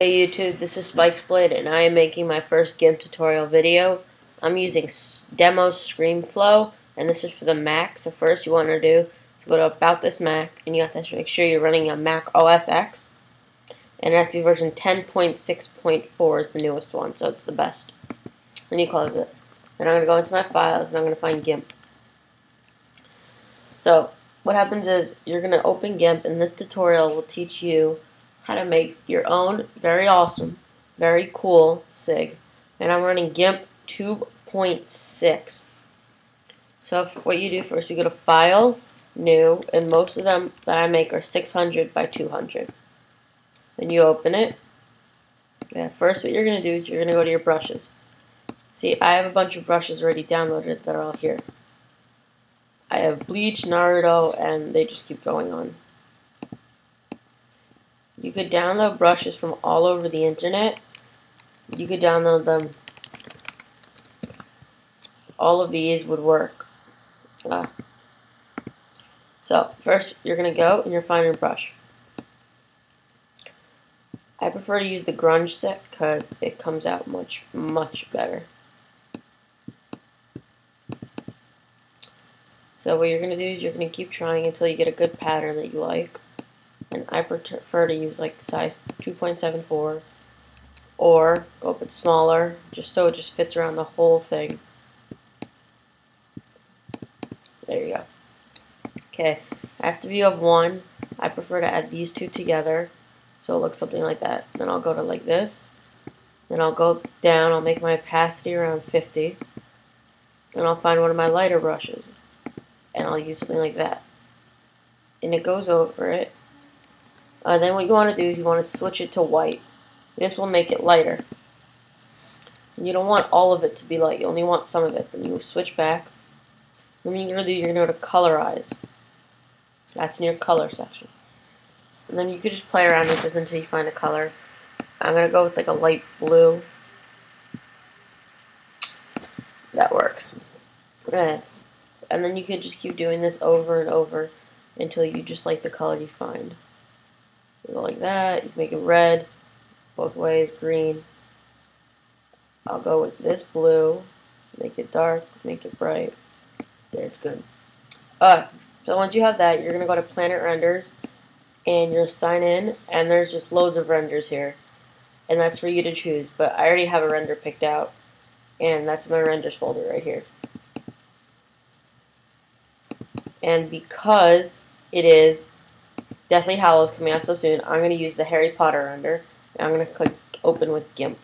Hey YouTube, this is Spikesblade and I am making my first Gimp tutorial video. I'm using demo ScreamFlow and this is for the Mac. So first you want to do is go to About This Mac and you have to make sure you're running a Mac OS X. And it has to be version 10.6.4 is the newest one, so it's the best. Then you close it. Then I'm going to go into my files and I'm going to find Gimp. So what happens is you're going to open Gimp and this tutorial will teach you how to make your own very awesome, very cool SIG. And I'm running Gimp 2.6. So what you do first, you go to File, New, and most of them that I make are 600 by 200. Then you open it. Yeah, first what you're going to do is you're going to go to your brushes. See, I have a bunch of brushes already downloaded that are all here. I have Bleach, Naruto, and they just keep going on. You could download brushes from all over the internet. You could download them. All of these would work. So first you're going to go and you're find your brush. I prefer to use the grunge set because it comes out much better. So what you're going to do is you're going to keep trying until you get a good pattern that you like. And I prefer to use like size 2.74 or go a bit smaller just so it just fits around the whole thing. There you go. Okay, after you have one, I prefer to add these two together so it looks something like that. Then I'll go to like this. Then I'll go down, I'll make my opacity around 50. And I'll find one of my lighter brushes. And I'll use something like that. And it goes over it. Then what you want to do is you want to switch it to white. This will make it lighter. And you don't want all of it to be light. You only want some of it. Then you switch back. And what you're going to do, you're going to go to Colorize. That's in your color section. And then you could just play around with this until you find a color. I'm going to go with like a light blue. That works. And then you can just keep doing this over and over until you just like the color you find. You go like that. You can make it red, both ways, green. I'll go with this blue, make it dark, make it bright. Yeah, it's good. So once you have that, you're going to go to Planet Renders, and you'll sign in, and there's just loads of renders here. And that's for you to choose, but I already have a render picked out, and that's my renders folder right here. And because it is Deathly Hallows coming out so soon, I'm going to use the Harry Potter render, and I'm going to click Open with Gimp.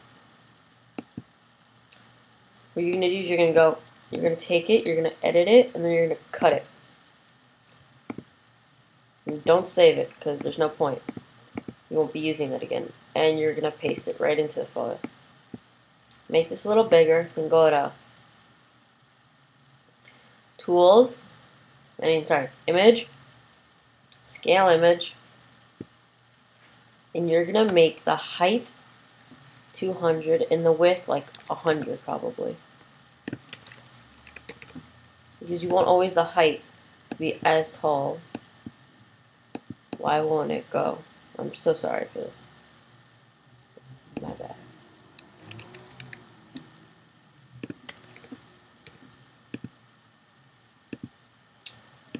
What you're going to do is you're going to take it, you're going to edit it, and then you're going to cut it. And don't save it, because there's no point. You won't be using it again. And you're going to paste it right into the photo. Make this a little bigger, then go to Tools, Image, Scale Image, and you're going to make the height 200 and the width like 100 probably. Because you want always the height to be as tall. Why won't it go? I'm so sorry for this. My bad.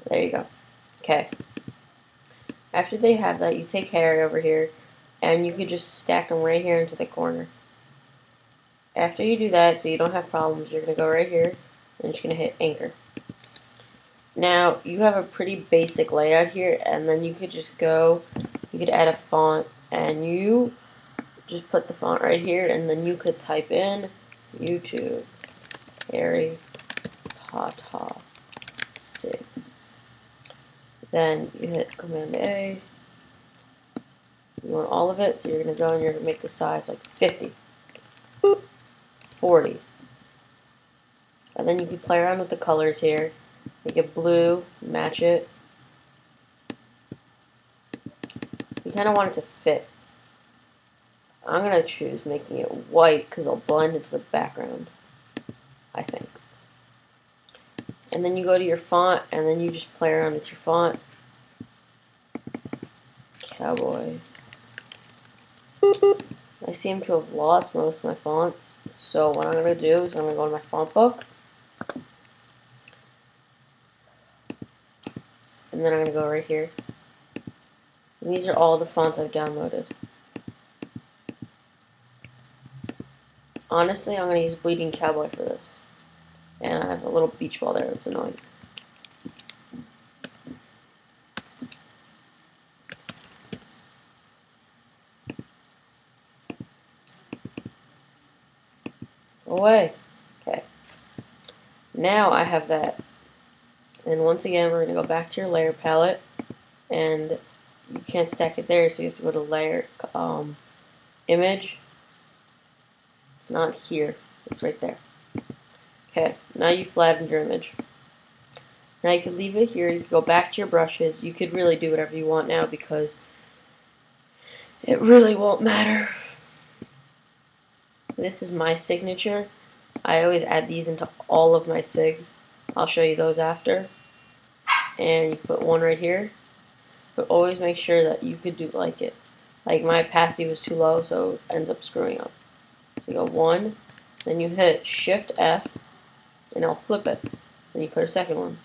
There you go. Okay. After they have that, you take Harry over here, and you can just stack them right here into the corner. After you do that, so you don't have problems, you're going to go right here, and you're just going to hit Anchor. Now, you have a pretty basic layout here, and then you could just go, you could add a font, and you just put the font right here, and then you could type in YouTube Harry Potter SIG. Then you hit Command A. You want all of it, so you're going to go and you're going to make the size like 50, 40. And then you can play around with the colors here. Make it blue, match it. You kind of want it to fit. I'm going to choose making it white because it'll blend into the background, I think. And then you go to your font, and then you just play around with your font. Cowboy. I seem to have lost most of my fonts, so what I'm going to do is I'm going to go to my font book, and then I'm going to go right here. And these are all the fonts I've downloaded. Honestly, I'm going to use Bleeding Cowboy for this. And I have a little beach ball there, it's annoying. Away. Okay. Now I have that. And once again, we're going to go back to your layer palette, and you can't stack it there, so you have to go to layer, image. Not here, it's right there. Okay, now you flattened your image. Now you can leave it here, you can go back to your brushes. You could really do whatever you want now because it really won't matter. This is my signature. I always add these into all of my sigs. I'll show you those after. And you put one right here. But always make sure that you could do like it. Like my opacity was too low, so it ends up screwing up. So you go 1, then you hit Shift F, and it'll flip it. Then you put a second one.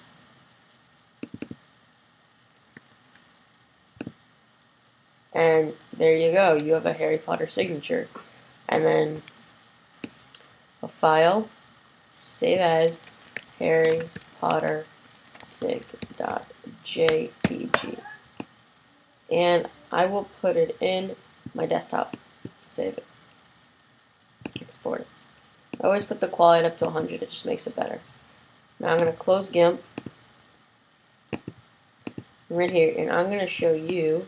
And there you go. You have a Harry Potter signature. And then a file, save as Harry Potter sig.jpg. And I will put it in my desktop. Save it. Export it. I always put the quality up to 100. It just makes it better. Now I'm going to close Gimp. Right here. And I'm going to show you.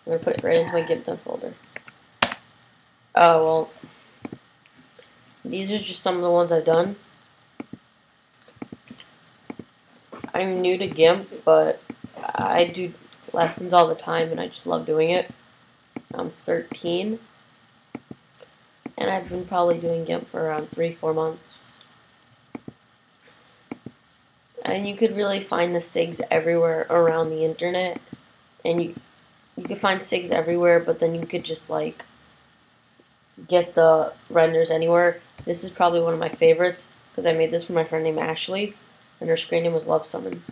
I'm going to put it right into my Gimp done folder. Oh, well. These are just some of the ones I've done. I'm new to Gimp, but I do lessons all the time, and I just love doing it. I'm 13, and I've been probably doing Gimp for around 3-4 months. And you could really find the SIGs everywhere around the internet, and you could find SIGs everywhere, but then you could just like get the renders anywhere. This is probably one of my favorites because I made this for my friend named Ashley, and her screen name was Love Summon.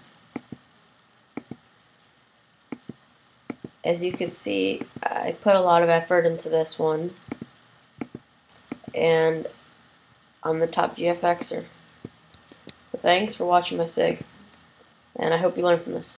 As you can see, I put a lot of effort into this one, and I'm the top GFXer. But thanks for watching my SIG, and I hope you learned from this.